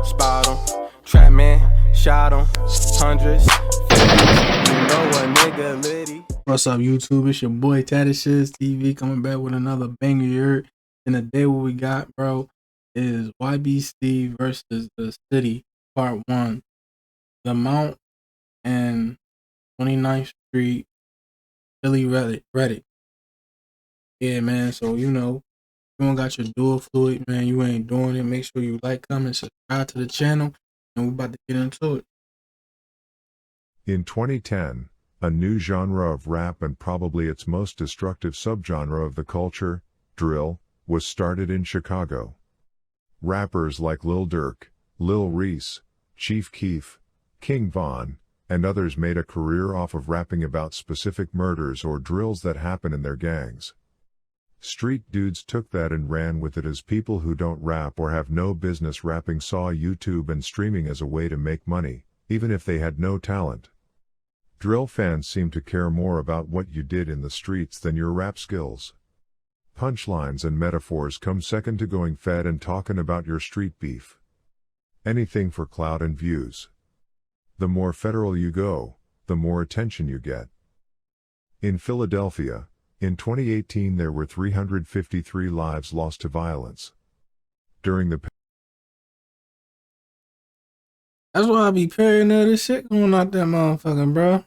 spot 'em. Trap man, shot 'em. Hundreds, fifties, you know a nigga litty. What's up, YouTube? It's your boy Tatishiz TV coming back with another banger you heard. And today what we got, bro, is YBC versus the City, Part 1. The Mount and 29th Street, Philly Reddit. Yeah, man, so you know, if you don't got your dual fluid, man, you ain't doing it. Make sure you like, comment, subscribe to the channel, and we're about to get into it. In 2010, a new genre of rap and probably its most destructive subgenre of the culture, drill, was started in Chicago. Rappers like Lil Durk, Lil Reese, Chief Keef, King Von, and others made a career off of rapping about specific murders or drills that happen in their gangs. Street dudes took that and ran with it as people who don't rap or have no business rapping saw YouTube and streaming as a way to make money, even if they had no talent. Drill fans seem to care more about what you did in the streets than your rap skills. Punchlines and metaphors come second to going fed and talking about your street beef. Anything for clout and views. The more federal you go, the more attention you get. In Philadelphia, in 2018 there were 353 lives lost to violence. During the That's why I be paranoid this shit going out that motherfucking, bro.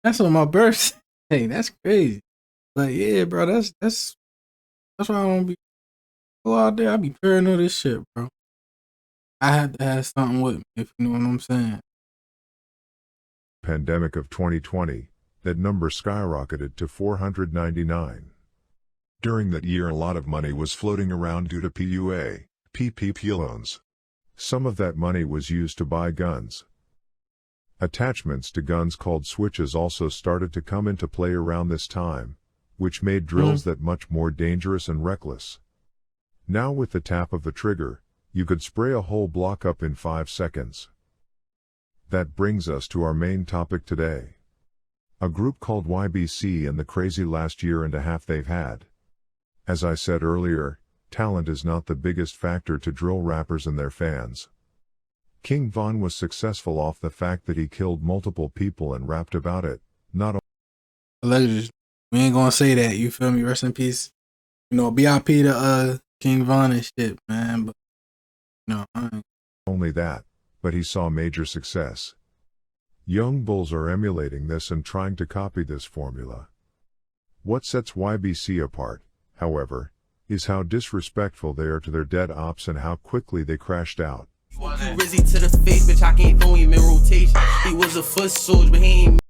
That's on my birthday. Hey, that's crazy. Like, yeah, bro, that's why I don't be go out there. I be paranoid this shit, bro. I had to have something with me, if you know what I'm saying. pandemic of 2020, that number skyrocketed to 499. During that year a lot of money was floating around due to PPP loans. Some of that money was used to buy guns. Attachments to guns called switches also started to come into play around this time, which made drills that much more dangerous and reckless. Now with the tap of the trigger, you could spray a whole block up in 5 seconds. That brings us to our main topic today. A group called YBC and the crazy last year and a half they've had. As I said earlier, talent is not the biggest factor to drill rappers and their fans. King Von was successful off the fact that he killed multiple people and rapped about it, not Allegedly, we ain't gonna say that, you feel me? Rest in peace. You know, BIP to King Von and shit, man. But no, I ain't. only that, but he saw major success. Young bulls are emulating this and trying to copy this formula. What sets YBC apart, however, is how disrespectful they are to their dead ops and how quickly they crashed out. Rizzy to the face, bitch, I can't throw him in rotation. He was a foot soldier, but he ain't.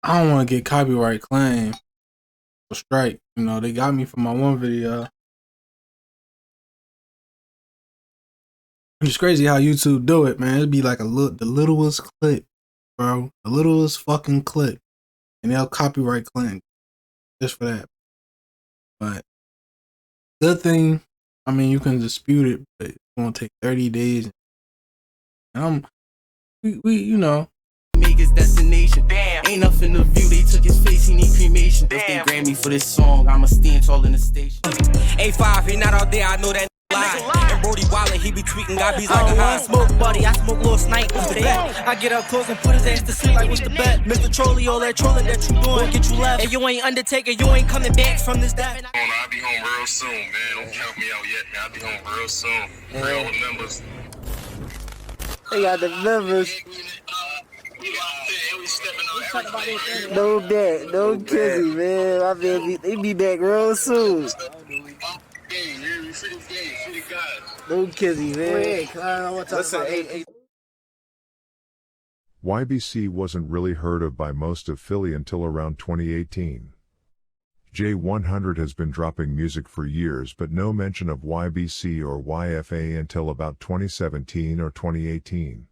I don't want to get copyright claim or strike. You know, they got me for my one video. It's crazy how YouTube do it, man. It'd be like the littlest clip, bro. The littlest fucking clip. And they'll copyright claim just for that. But good thing, I mean, you can dispute it, but it's gonna take 30 days. And we you know. Make his destination. Damn. Ain't nothing to view, they took his face, he need cremation. Damn. If they grab me for this song, I'ma stand tall in the station. A5, he not out there, I know that lie. And Brody Wildin', he be tweaking, got beats like a high smoke buddy, I smoke little snipe. What's the bet? I get up close and put his ass to sleep like what's the bet? Mr. Trolley, all that trolling that you doing, get you left. And you ain't Undertaker, you ain't coming back from this death. I'll be home real soon, man. Don't count me out yet, man. I'll be home real soon. Real with members. They got the members. No bet, no kizzy, man. My man, they be back real soon. No kizzy, man. Listen, YBC wasn't really heard of by most of Philly until around 2018. J100 has been dropping music for years but no mention of YBC or YFA until about 2017 or 2018.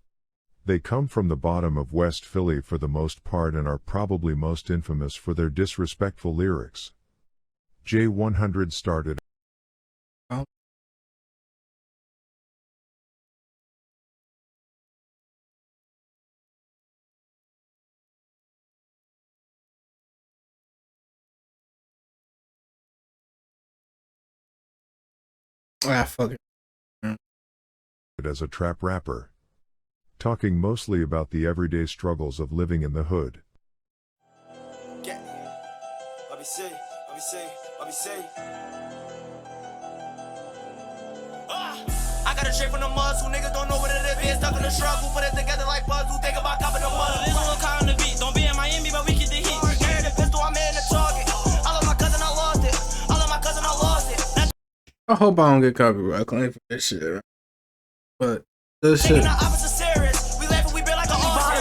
They come from the bottom of West Philly for the most part and are probably most infamous for their disrespectful lyrics. J100 started Fuck it. As a trap rapper, talking mostly about the everyday struggles of living in the hood. YBC. I got a straight from the mud, who niggas don't know what it is. Stuck in the struggle, put it together like buzz. Who think about copping the mud? This one call on the beat. Don't be in Miami, but we get the heat. Carry the pistol, I'm in the target. I love my cousin, I lost it. I hope I don't get copyright claim for this shit. But this shit.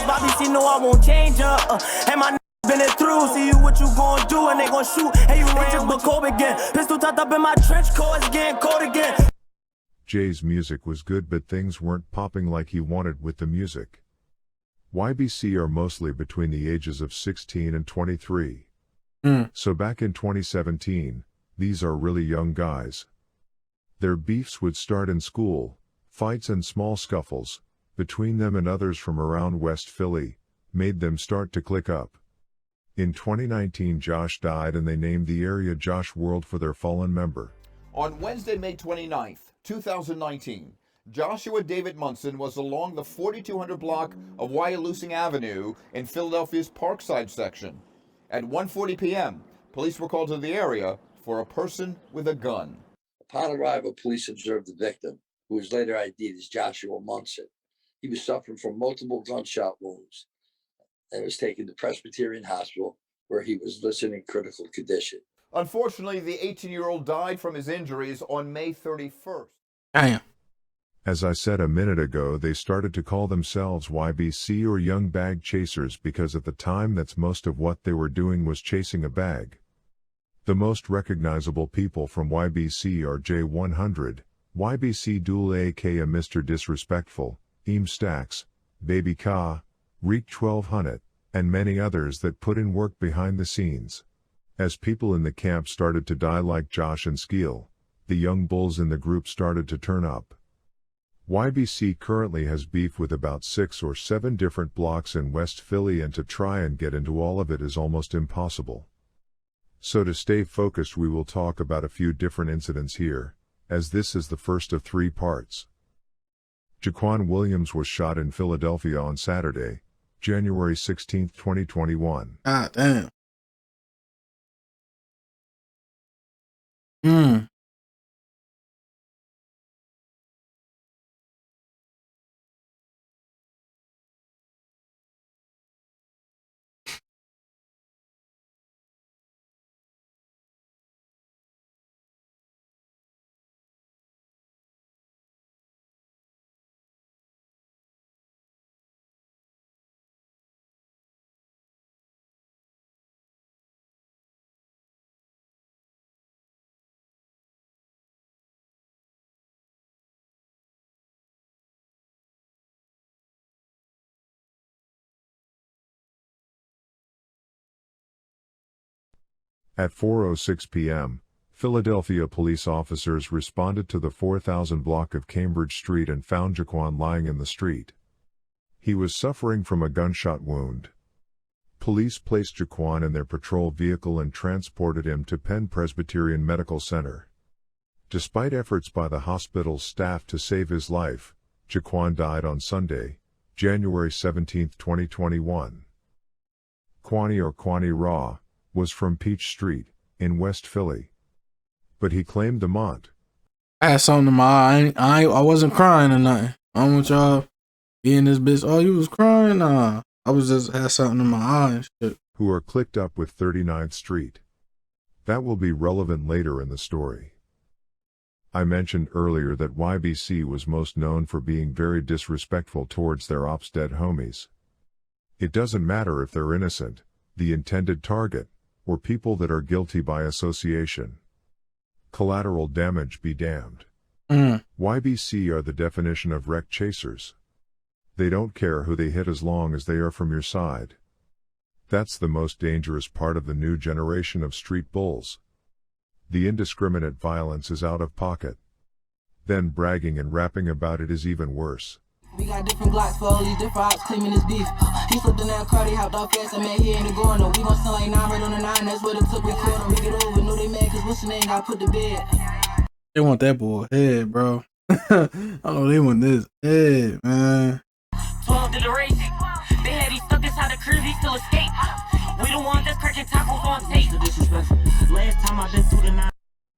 YBC know I won't change up. And my been it through. See you what you gon' do, and they gon' shoot. Hey, you ran with Kobe again. Pistol tucked up in my trench coat, it's getting cold again. Jay's music was good, but things weren't popping like he wanted with the music. YBC are mostly between the ages of 16 and 23. So back in 2017, these are really young guys. Their beefs would start in school, fights and small scuffles, between them and others from around West Philly, made them start to click up. In 2019 Josh died and they named the area Josh World for their fallen member. On Wednesday, May 29th, 2019, Joshua David Munson was along the 4200 block of Wyalusing Avenue in Philadelphia's Parkside section. At 1:40 p.m., police were called to the area for a person with a gun. Upon arrival, police observed the victim, who was later ID'd as Joshua Munson. He was suffering from multiple gunshot wounds and was taken to Presbyterian Hospital, where he was listed in critical condition. Unfortunately, the 18-year-old died from his injuries on May 31st. Damn. As I said a minute ago, they started to call themselves YBC or Young Bag Chasers because at the time that's most of what they were doing was chasing a bag. The most recognizable people from YBC are J100, YBC Duel aka Mr. Disrespectful, Eam Stacks, Baby Ka, Reek 1200, and many others that put in work behind the scenes. As people in the camp started to die like Josh and Skeel, the young bulls in the group started to turn up. YBC currently has beef with about 6 or 7 different blocks in West Philly, and to try and get into all of it is almost impossible. So to stay focused, we will talk about a few different incidents here, as this is the first of 3 parts. Jaquan Williams was shot in Philadelphia on Saturday, January 16, 2021. Ah, damn. At 4:06 p.m., Philadelphia police officers responded to the 4000 block of Cambridge Street and found Jaquan lying in the street. He was suffering from a gunshot wound. Police placed Jaquan in their patrol vehicle and transported him to Penn Presbyterian Medical Center. Despite efforts by the hospital's staff to save his life, Jaquan died on Sunday, January 17, 2021. Kwani Raw was from Peach Street, in West Philly. But he claimed the Mont. I had something in my eye. I wasn't crying or nothing. I don't want y'all being this bitch. Oh, you was crying? Nah. I was just had something in my eye and shit. Who are clicked up with 39th Street. That will be relevant later in the story. I mentioned earlier that YBC was most known for being very disrespectful towards their ops dead homies. It doesn't matter if they're innocent, the intended target, or people that are guilty by association. Collateral damage be damned. YBC are the definition of wreck chasers. They don't care who they hit as long as they are from your side. That's the most dangerous part of the new generation of street bulls. The indiscriminate violence is out of pocket. Then bragging and rapping about it is even worse. We got different Glocks for all these different ops claiming this beef. He slipped in that car, he hopped off fast and man, he ain't going no. We gon' sell like 9 right on the 9, that's what it took. We caught him, we get over, know they mad cause what's the name got put to bed. They want that boy head, bro. I know they want this head, man. 12 to the race. They had he stuck inside the crib, he still escaped. We the ones that's cracking tacos on tape. Last time I been through the night,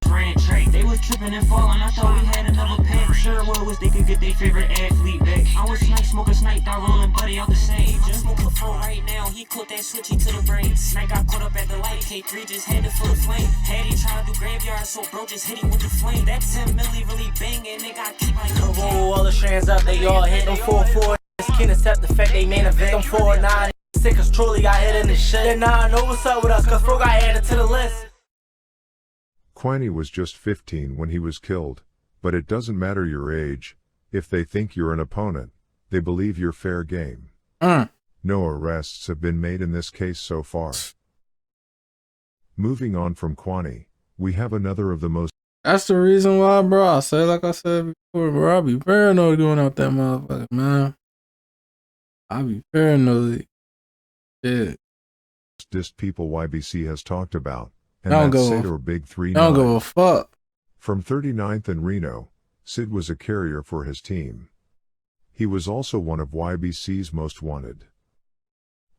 ran trade. They was tripping and falling. I thought we had another pack. Sure well wish they could get their favorite athlete back. I was snipe smoking snipe, dog rolling buddy out the same. Just smoke the phone right now. He caught that switchy to the brain. Snipe got caught up at the light. K3 just had it full of flame. Had he trying to do graveyard, so bro just hit him with the flame. That 10 milli really banging. They got keep like no roll. All the strands up, they all hit them 4-4. Can't accept the fact they main event. Them 4-9. Sick cause truly got hit in the shit. And now I know what's up with us cause bro got added to the list. Quiney was just 15 when he was killed, but it doesn't matter your age. If they think you're an opponent, they believe you're fair game. No arrests have been made in this case so far. Moving on from Quiney, we have another of the most. That's the reason why, bro. I say like I said before, bro. I be paranoid going out that motherfucker, man. I be paranoid. Yeah. Dissed people YBC has talked about, and I don't that's go- Sid or Big 3 I don't give a fuck. From 39th and Reno, Sid was a carrier for his team. He was also one of YBC's most wanted.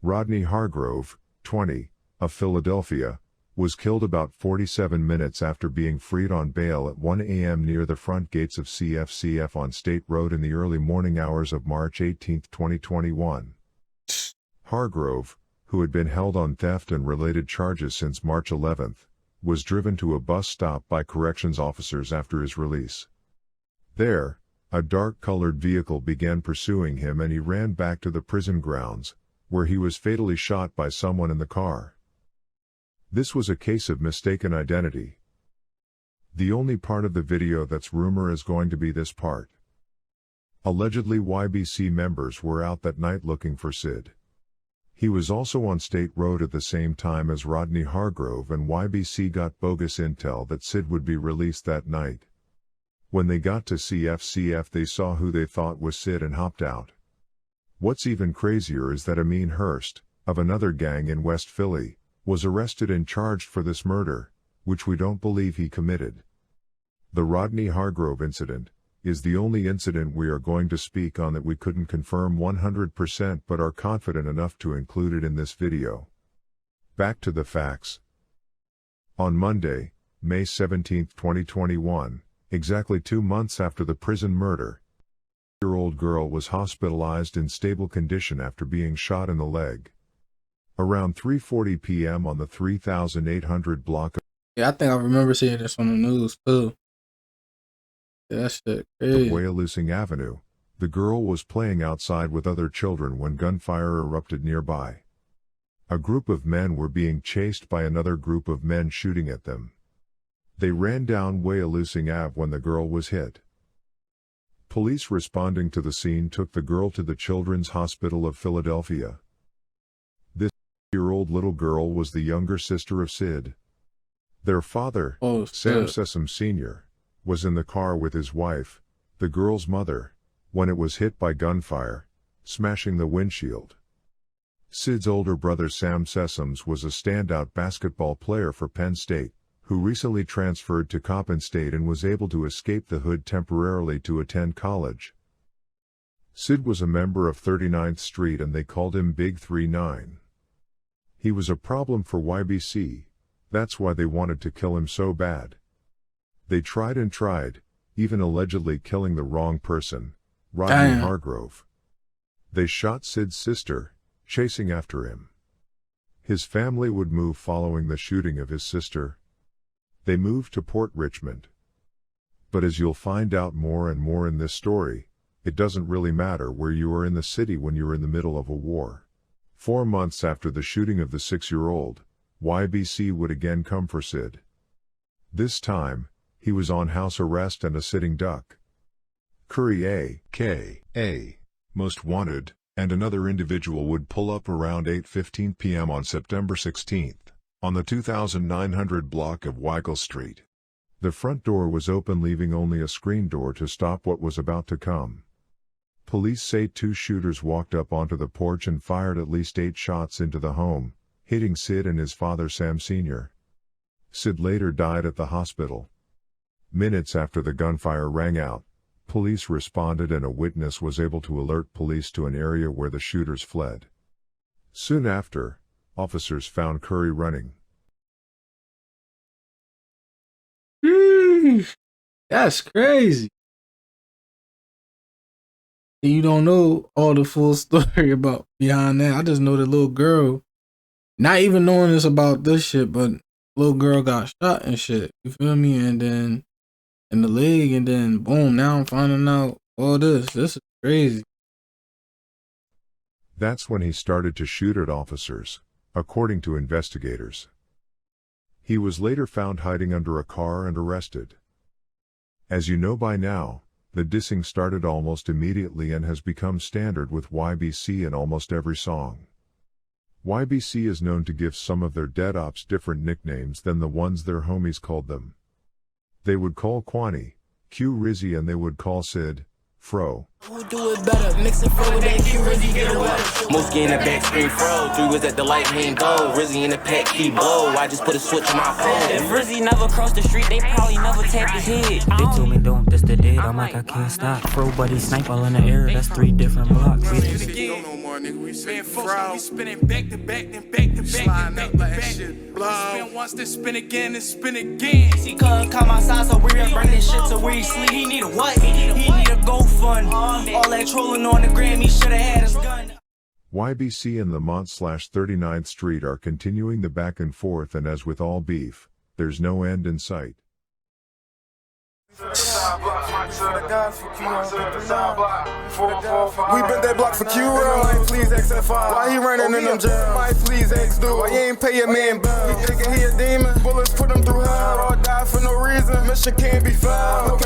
Rodney Hargrove, 20, of Philadelphia, was killed about 47 minutes after being freed on bail at 1 a.m. near the front gates of CFCF on State Road in the early morning hours of March 18, 2021. Hargrove, who had been held on theft and related charges since March 11, was driven to a bus stop by corrections officers after his release. There, a dark-colored vehicle began pursuing him and he ran back to the prison grounds, where he was fatally shot by someone in the car. This was a case of mistaken identity. The only part of the video that's rumor is going to be this part. Allegedly YBC members were out that night looking for Sid. He was also on State Road at the same time as Rodney Hargrove and YBC got bogus intel that Sid would be released that night. When they got to CFCF they saw who they thought was Sid and hopped out. What's even crazier is that Amin Hurst, of another gang in West Philly, was arrested and charged for this murder, which we don't believe he committed. The Rodney Hargrove incident is the only incident we are going to speak on that we couldn't confirm 100% but are confident enough to include it in this video. Back to the facts. On Monday, May 17, 2021, exactly 2 months after the prison murder, a 10-year-old girl was hospitalized in stable condition after being shot in the leg. Around 3:40 p.m. on the 3800 block of Yeah, I think I remember seeing this on the news too. Yeah, that shit crazy. Wyalusing Avenue, the girl was playing outside with other children when gunfire erupted nearby. A group of men were being chased by another group of men shooting at them. They ran down Wyalusing Ave when the girl was hit. Police responding to the scene took the girl to the Children's Hospital of Philadelphia. This 10-year-old little girl was the younger sister of Sid. Their father, Sam Sessom Sr., was in the car with his wife, the girl's mother, when it was hit by gunfire, smashing the windshield. Sid's older brother Sam Sessoms was a standout basketball player for Penn State, who recently transferred to Coppin State and was able to escape the hood temporarily to attend college. Sid was a member of 39th Street and they called him Big 39. He was a problem for YBC, that's why they wanted to kill him so bad. They tried and tried, even allegedly killing the wrong person, Rodney Hargrove. They shot Sid's sister, chasing after him. His family would move following the shooting of his sister. They moved to Port Richmond. But as you'll find out more and more in this story, it doesn't really matter where you are in the city when you're in the middle of a war. 4 months after the shooting of the 6-year-old, YBC would again come for Sid. This time, he was on house arrest and a sitting duck. Curry A.K.A. Most Wanted, and another individual would pull up around 8:15 p.m. on September 16th, on the 2900 block of Weigel Street. The front door was open, leaving only a screen door to stop what was about to come. Police say 2 shooters walked up onto the porch and fired at least 8 shots into the home, hitting Sid and his father Sam Sr. Sid later died at the hospital. Minutes after the gunfire rang out, police responded and a witness was able to alert police to an area where the shooters fled. Soon after, officers found Curry running. That's crazy. And you don't know all the full story about behind that. I just know the little girl, not even knowing this about this shit, but little girl got shot and shit. You feel me? And then in the leg, and then boom, now I'm finding out all this. This is crazy. That's when he started to shoot at officers, according to investigators. He was later found hiding under a car and arrested. As you know by now, the dissing started almost immediately and has become standard with YBC in almost every song. YBC is known to give some of their dead ops different nicknames than the ones their homies called them. They would call Kwani, Q Rizzy, and they would call Sid, Fro. Who do it better? Mix and Fro with that Q Rizzy get away. Mooski in the back screen Fro. 3 was at the light, he ain't go. Rizzy in the pack, he blow. I just put a switch on my phone. If Rizzy never crossed the street, they probably never tapped his head. They told me don't, this the dead. I'm like, I can't stop. Fro buddy snipe all in the air. That's 3 different blocks. We spin Fro. We spinning back to back, then back to back, then back to back. Spin once, then spin again, then spin again. See, cuz come outside, so we bring this shit to where he sleep. He need a what? He need a GoFund. All that trolling on the gram, he shoulda had his gun. YBC and Lamont/39th Street are continuing the back and forth, and as with all beef, there's no end in sight. We been that block for Q. Might please XFI. Why he running in them jails? Might please X do. Why you ain't pay your man bill? He thinking he a demon. Bullets put him through hell. Or die for no reason. Mission can't be found.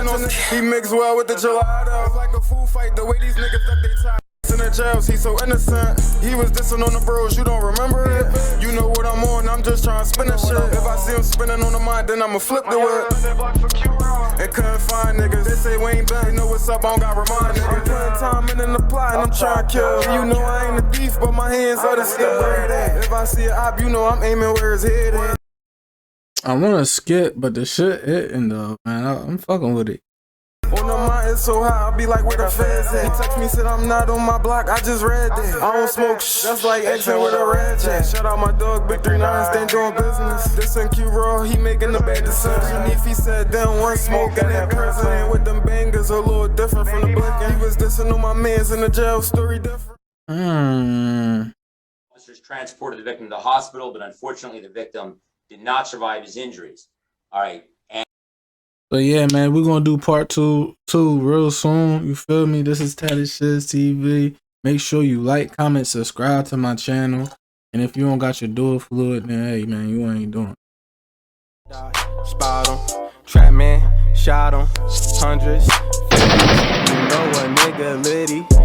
He mixed well with the gelato. Like a food fight. The way these niggas duck they tie. In the jails, he's so innocent. He was dissing on the bros, you don't remember it? You know what I'm on, I'm just trying to spin that shit. If I see him spinning on the mind, then I'ma flip the whip. And couldn't find niggas, they say we ain't been. They know what's up, I don't got remind niggas. I'm putting time in the plot and I'm trying to kill. You know I ain't a thief, but my hands are the skill. If I see an op, you know I'm aiming where his head is. I wanna skip, but the shit hitting though, man. I'm fucking with it. On the mind, it's so high, I'll be like, where the feds at? He text me, said I'm not on my block, I just read that. I don't smoke that's like Xing with a red jack. Shout out my dog, Big 39, stand doing business. This and Q Raw, he making the bad decision. If he said down one smoke, and that president with them bangers a little different from the blinking. He was dissing on my mans in the jail, story different. Officers transported the victim to the hospital, but unfortunately the victim did not survive his injuries. All right. So yeah, man, we're gonna do part two real soon. You feel me? This is Tatted Shiz TV. Make sure you like, comment, subscribe to my channel. And if you don't got your dual fluid, then hey man, you ain't doing it. Spot him, trap man, shot him, hundreds, 50s. You know a nigga litty.